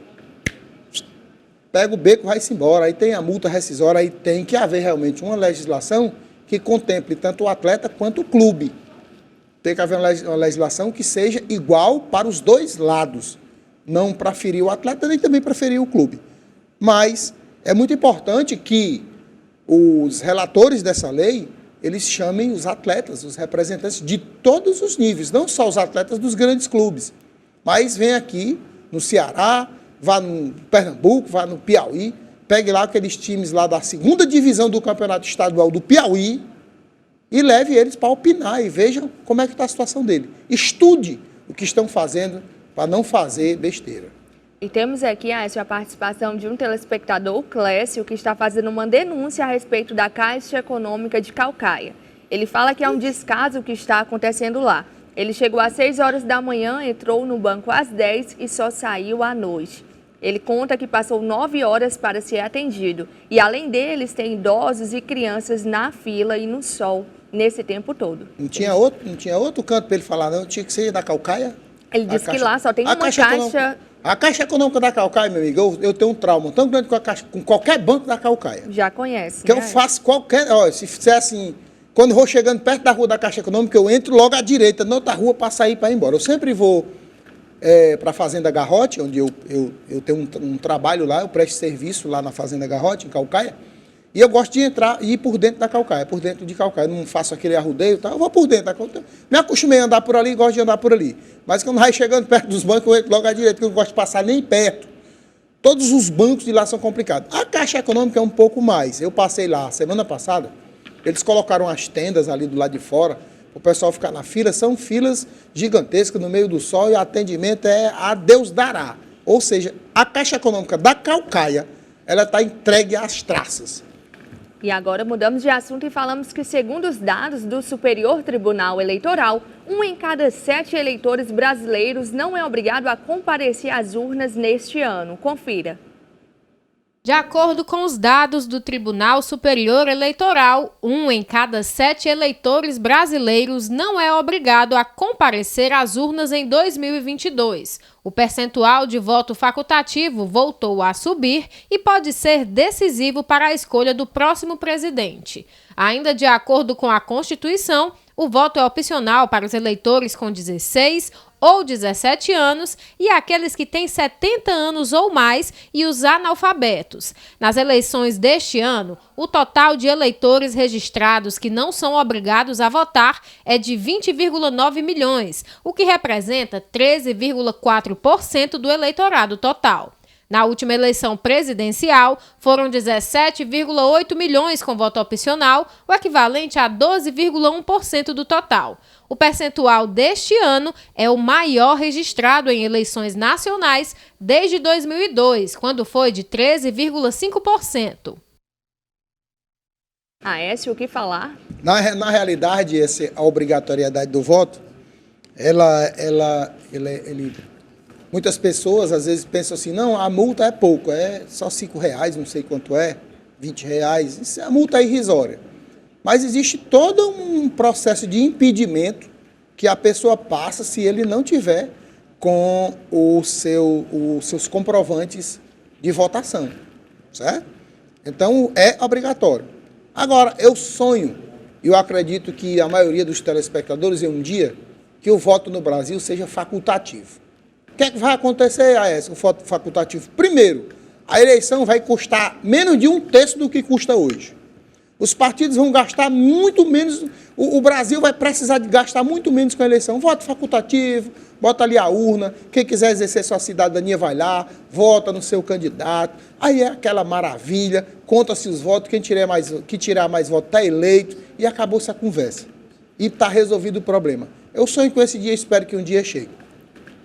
pega o beco e vai-se embora. Aí tem a multa rescisória, aí tem que haver realmente uma legislação que contemple tanto o atleta quanto o clube. Tem que haver uma legislação que seja igual para os dois lados, não para ferir o atleta nem também para ferir o clube. Mas é muito importante que os relatores dessa lei, eles chamem os atletas, os representantes de todos os níveis, não só os atletas dos grandes clubes, mas vem aqui no Ceará, vá no Pernambuco, vá no Piauí, pegue lá aqueles times lá da 2ª divisão do Campeonato Estadual do Piauí e leve eles para opinar e vejam como é que está a situação dele. Estude o que estão fazendo para não fazer besteira. E temos aqui, Aécio, a participação de um telespectador, Clécio, que está fazendo uma denúncia a respeito da Caixa Econômica de Caucaia. Ele fala que é um descaso que está acontecendo lá. Ele chegou às 6 horas da manhã, entrou no banco às 10 e só saiu à noite. Ele conta que passou 9 horas para ser atendido. E além deles, tem idosos e crianças na fila e no sol nesse tempo todo. Não tinha outro canto para ele falar, não? Tinha que ser da Caucaia? Ele disse que lá só tem uma caixa... A Caixa Econômica da Caucaia, meu amigo, eu tenho um trauma tão grande com qualquer banco da Caucaia. Já conhece, que né? Eu faço qualquer... Ó, se fizer assim, quando eu vou chegando perto da rua da Caixa Econômica, eu entro logo à direita, na outra rua, para sair para ir embora. Eu sempre vou para a Fazenda Garrote, onde eu tenho um trabalho lá, eu presto serviço lá na Fazenda Garrote, em Caucaia, e eu gosto de entrar e ir por dentro da Caucaia, por dentro de Caucaia. Eu não faço aquele arrudeio, tá? Eu vou por dentro da Caucaia. Me acostumei a andar por ali, gosto de andar por ali. Mas quando vai chegando perto dos bancos, eu entro logo à direita, porque eu não gosto de passar nem perto. Todos os bancos de lá são complicados. A Caixa Econômica é um pouco mais. Eu passei lá semana passada, eles colocaram as tendas ali do lado de fora, o pessoal ficar na fila. São filas gigantescas no meio do sol e o atendimento é a Deus dará. Ou seja, a Caixa Econômica da Caucaia, ela está entregue às traças. E agora mudamos de assunto e falamos que, segundo os dados do Superior Tribunal Eleitoral, 1 em cada 7 eleitores brasileiros não é obrigado a comparecer às urnas neste ano. Confira. De acordo com os dados do Tribunal Superior Eleitoral, 1 em cada 7 eleitores brasileiros não é obrigado a comparecer às urnas em 2022. O percentual de voto facultativo voltou a subir e pode ser decisivo para a escolha do próximo presidente. Ainda de acordo com a Constituição, o voto é opcional para os eleitores com 16 ou 17 anos e aqueles que têm 70 anos ou mais e os analfabetos. Nas eleições deste ano, o total de eleitores registrados que não são obrigados a votar é de 20,9 milhões, o que representa 13,4% do eleitorado total. Na última eleição presidencial, foram 17,8 milhões com voto opcional, o equivalente a 12,1% do total. O percentual deste ano é o maior registrado em eleições nacionais desde 2002, quando foi de 13,5%. Aécio, o que falar? Na realidade, a obrigatoriedade do voto, muitas pessoas às vezes pensam assim, não, a multa é pouco, é só R$5, não sei quanto é, R$20, a multa é irrisória. Mas existe todo um processo de impedimento que a pessoa passa se ele não tiver com os seus comprovantes de votação, certo? Então, é obrigatório. Agora, eu sonho, e eu acredito que a maioria dos telespectadores em um dia, que o voto no Brasil seja facultativo. O que é que vai acontecer, Aécio, com o voto facultativo? Primeiro, a eleição vai custar menos de 1/3 do que custa hoje. Os partidos vão gastar muito menos, o Brasil vai precisar de gastar muito menos com a eleição. Voto facultativo, bota ali a urna, quem quiser exercer sua cidadania vai lá, vota no seu candidato, aí é aquela maravilha, conta-se os votos, quem tirar mais votos está eleito, e acabou-se a conversa. E está resolvido o problema. Eu sonho com esse dia e espero que um dia chegue.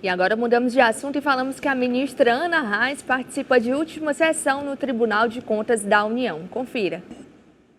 E agora mudamos de assunto e falamos que a ministra Ana Reis participa de última sessão no Tribunal de Contas da União. Confira.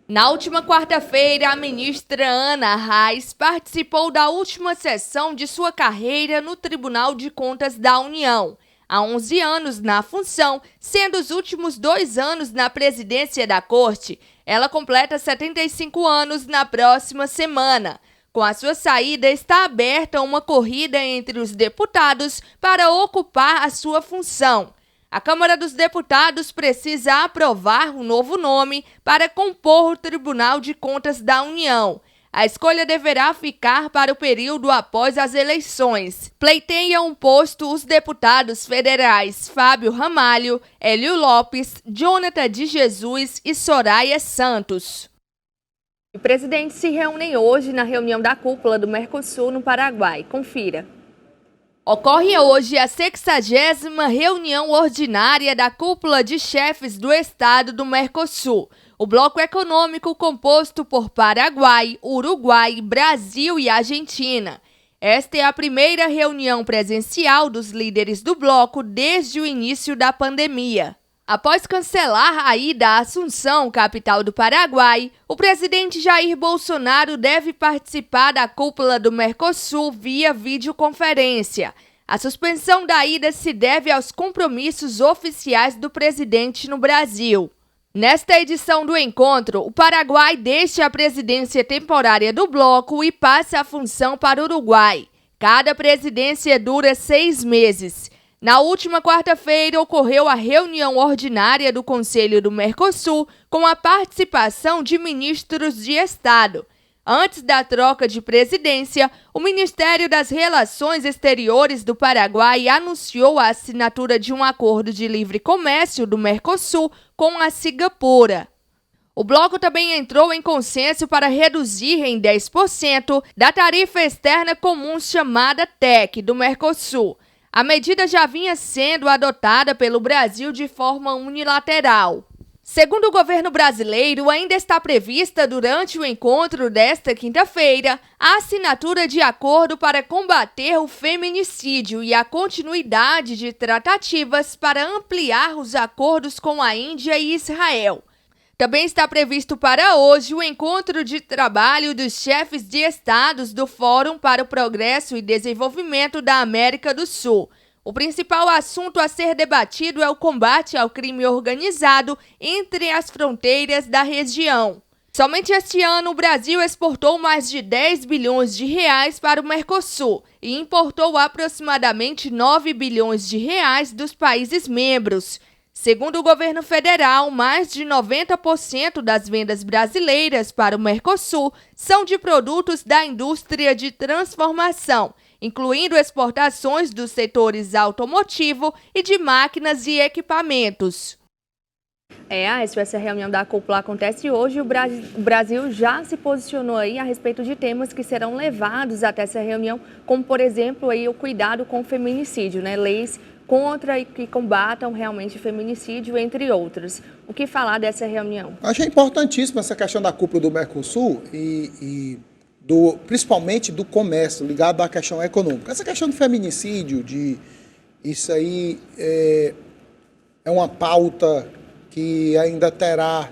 Na última quarta-feira, a ministra Ana Reis participou da última sessão de sua carreira no Tribunal de Contas da União. Há 11 anos na função, sendo os últimos 2 anos na presidência da Corte, ela completa 75 anos na próxima semana. Com a sua saída, está aberta uma corrida entre os deputados para ocupar a sua função. A Câmara dos Deputados precisa aprovar um novo nome para compor o Tribunal de Contas da União. A escolha deverá ficar para o período após as eleições. Pleiteiam um posto os deputados federais Fábio Ramalho, Hélio Lopes, Jonathan de Jesus e Soraya Santos. Os presidentes se reúnem hoje na reunião da cúpula do Mercosul no Paraguai. Confira. Ocorre hoje a 60ª reunião ordinária da cúpula de chefes do Estado do Mercosul, o bloco econômico composto por Paraguai, Uruguai, Brasil e Argentina. Esta é a primeira reunião presencial dos líderes do bloco desde o início da pandemia. Após cancelar a ida à Assunção, capital do Paraguai, o presidente Jair Bolsonaro deve participar da cúpula do Mercosul via videoconferência. A suspensão da ida se deve aos compromissos oficiais do presidente no Brasil. Nesta edição do encontro, o Paraguai deixa a presidência temporária do bloco e passa a função para o Uruguai. Cada presidência dura 6 meses. Na última quarta-feira, ocorreu a reunião ordinária do Conselho do Mercosul com a participação de ministros de Estado. Antes da troca de presidência, o Ministério das Relações Exteriores do Paraguai anunciou a assinatura de um acordo de livre comércio do Mercosul com a Singapura. O bloco também entrou em consenso para reduzir em 10% da tarifa externa comum chamada TEC do Mercosul. A medida já vinha sendo adotada pelo Brasil de forma unilateral. Segundo o governo brasileiro, ainda está prevista durante o encontro desta quinta-feira a assinatura de acordo para combater o feminicídio e a continuidade de tratativas para ampliar os acordos com a Índia e Israel. Também está previsto para hoje o encontro de trabalho dos chefes de estados do Fórum para o Progresso e Desenvolvimento da América do Sul. O principal assunto a ser debatido é o combate ao crime organizado entre as fronteiras da região. Somente este ano, o Brasil exportou mais de 10 bilhões de reais para o Mercosul e importou aproximadamente 9 bilhões de reais dos países membros. Segundo o governo federal, mais de 90% das vendas brasileiras para o Mercosul são de produtos da indústria de transformação, incluindo exportações dos setores automotivo e de máquinas e equipamentos. Essa reunião da cúpula acontece hoje. O Brasil já se posicionou aí a respeito de temas que serão levados até essa reunião, como, por exemplo, aí, o cuidado com o feminicídio, né? Leis contra e que combatam realmente o feminicídio, entre outros. O que falar dessa reunião? Achei importantíssima essa questão da cúpula do Mercosul principalmente do comércio, ligado à questão econômica. Essa questão do feminicídio, isso aí é uma pauta que ainda terá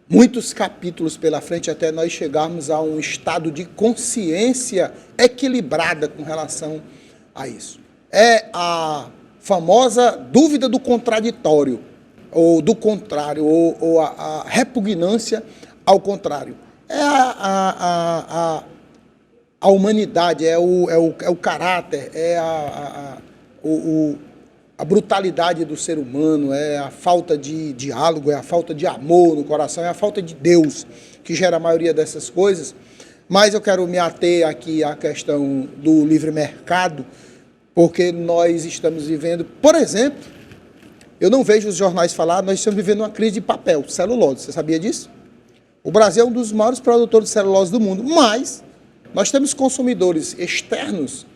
muitos capítulos pela frente até nós chegarmos a um estado de consciência equilibrada com relação a isso. É a famosa dúvida do contraditório, ou do contrário, ou a repugnância ao contrário. É a humanidade, é o caráter, é a brutalidade do ser humano, é a falta de diálogo, é a falta de amor no coração, é a falta de Deus que gera a maioria dessas coisas. Mas eu quero me ater aqui à questão do livre mercado, porque nós estamos vivendo, por exemplo, Eu não vejo os jornais falar, nós estamos vivendo uma crise de papel, celulose. Você sabia disso? O Brasil é um dos maiores produtores de celulose do mundo, mas nós temos consumidores externos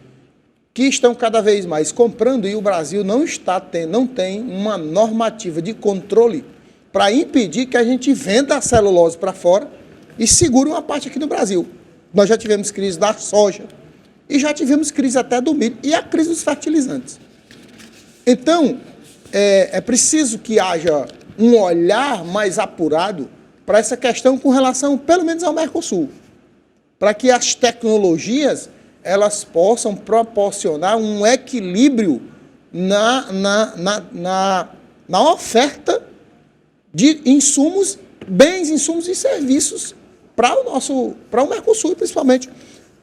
que estão cada vez mais comprando e o Brasil não tem uma normativa de controle para impedir que a gente venda a celulose para fora e segure uma parte aqui no Brasil. Nós já tivemos crise da soja e já tivemos crise até do milho e a crise dos fertilizantes. Então, é preciso que haja um olhar mais apurado para essa questão com relação, pelo menos, ao Mercosul, para que as tecnologias elas possam proporcionar um equilíbrio na oferta de insumos, bens, insumos e serviços para o Mercosul, principalmente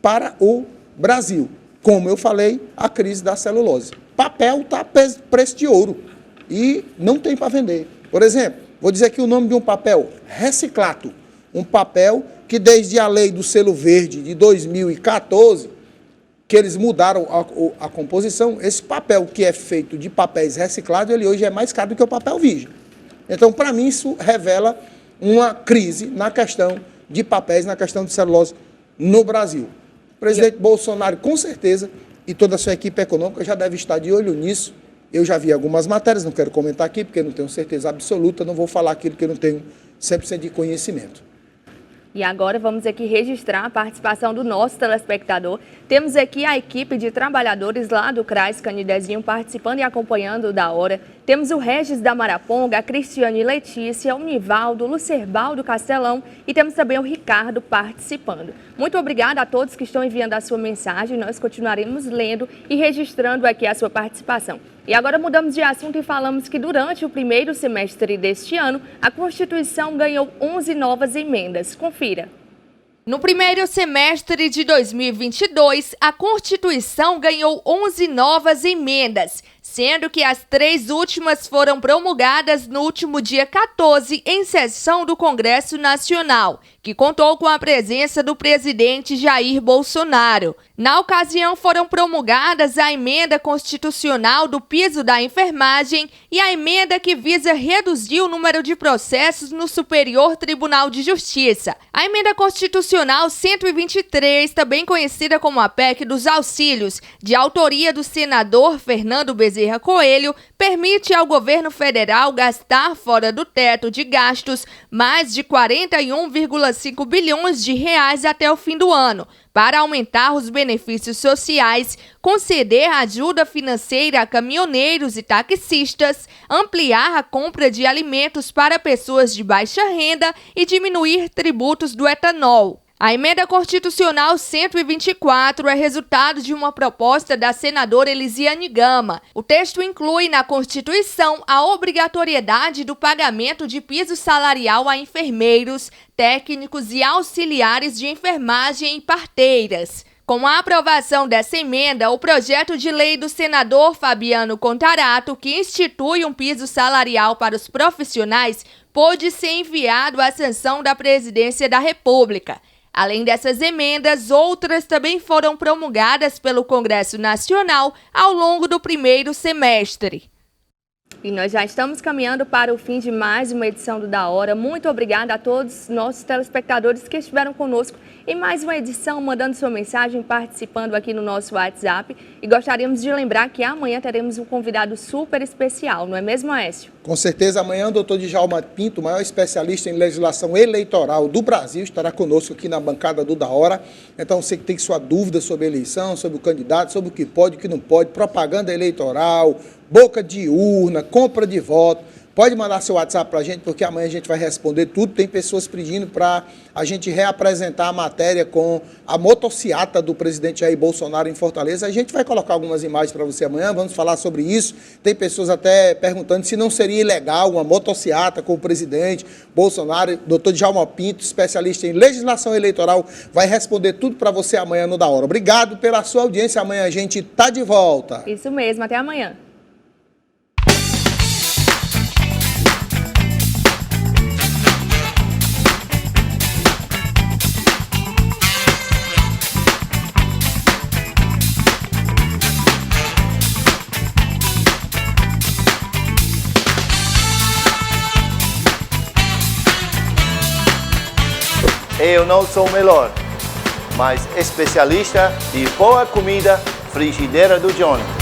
para o Brasil. Como eu falei, a crise da celulose. Papel está a preço de ouro e não tem para vender. Por exemplo, vou dizer aqui o nome de um papel, Reciclato, um papel que desde a lei do selo verde de 2014, que eles mudaram a composição, esse papel que é feito de papéis reciclados, ele hoje é mais caro do que o papel virgem. Então, para mim, isso revela uma crise na questão de papéis, na questão de celulose no Brasil. O presidente Bolsonaro, com certeza, e toda a sua equipe econômica já deve estar de olho nisso. Eu já vi algumas matérias, não quero comentar aqui, porque não tenho certeza absoluta, não vou falar aquilo que eu não tenho 100% de conhecimento. E agora vamos aqui registrar a participação do nosso telespectador. Temos aqui a equipe de trabalhadores lá do CRAS Canidezinho participando e acompanhando o Da Hora. Temos o Regis da Maraponga, a Cristiane Letícia, o Nivaldo, o Lucerbaldo Castelão e temos também o Ricardo participando. Muito obrigada a todos que estão enviando a sua mensagem. Nós continuaremos lendo e registrando aqui a sua participação. E agora mudamos de assunto e falamos que durante o primeiro semestre deste ano, a Constituição ganhou 11 novas emendas. Confira. No primeiro semestre de 2022, a Constituição ganhou 11 novas emendas, sendo que as 3 últimas foram promulgadas no último dia 14 em sessão do Congresso Nacional, que contou com a presença do presidente Jair Bolsonaro. Na ocasião, foram promulgadas a emenda constitucional do piso da enfermagem e a emenda que visa reduzir o número de processos no Superior Tribunal de Justiça. A emenda constitucional 123, também conhecida como a PEC dos Auxílios, de autoria do senador Fernando Bezerra Coelho, permite ao governo federal gastar fora do teto de gastos mais de 41,5 bilhões de reais até o fim do ano, para aumentar os benefícios sociais, conceder ajuda financeira a caminhoneiros e taxistas, ampliar a compra de alimentos para pessoas de baixa renda e diminuir tributos do etanol. A emenda constitucional 124 é resultado de uma proposta da senadora Elisiane Gama. O texto inclui na Constituição a obrigatoriedade do pagamento de piso salarial a enfermeiros, técnicos e auxiliares de enfermagem e parteiras. Com a aprovação dessa emenda, o projeto de lei do senador Fabiano Contarato, que institui um piso salarial para os profissionais, pôde ser enviado à sanção da Presidência da República. Além dessas emendas, outras também foram promulgadas pelo Congresso Nacional ao longo do primeiro semestre. E nós já estamos caminhando para o fim de mais uma edição do Da Hora. Muito obrigada a todos os nossos telespectadores que estiveram conosco em mais uma edição, mandando sua mensagem, participando aqui no nosso WhatsApp. E gostaríamos de lembrar que amanhã teremos um convidado super especial, não é mesmo, Aécio? Com certeza, amanhã o doutor Djalma Pinto, o maior especialista em legislação eleitoral do Brasil, estará conosco aqui na bancada do Da Hora. Então, você que tem sua dúvida sobre a eleição, sobre o candidato, sobre o que pode e o que não pode, propaganda eleitoral, boca de urna, compra de voto, pode mandar seu WhatsApp para a gente, porque amanhã a gente vai responder tudo. Tem pessoas pedindo para a gente reapresentar a matéria com a motociata do presidente Jair Bolsonaro em Fortaleza. A gente vai colocar algumas imagens para você amanhã, vamos falar sobre isso. Tem pessoas até perguntando se não seria ilegal uma motociata com o presidente Bolsonaro. Doutor Djalma Pinto, especialista em legislação eleitoral, vai responder tudo para você amanhã no Da Hora. Obrigado pela sua audiência, amanhã a gente está de volta. Isso mesmo, até amanhã. Eu não sou o melhor, mas especialista de boa comida, Frigideira do Johnny.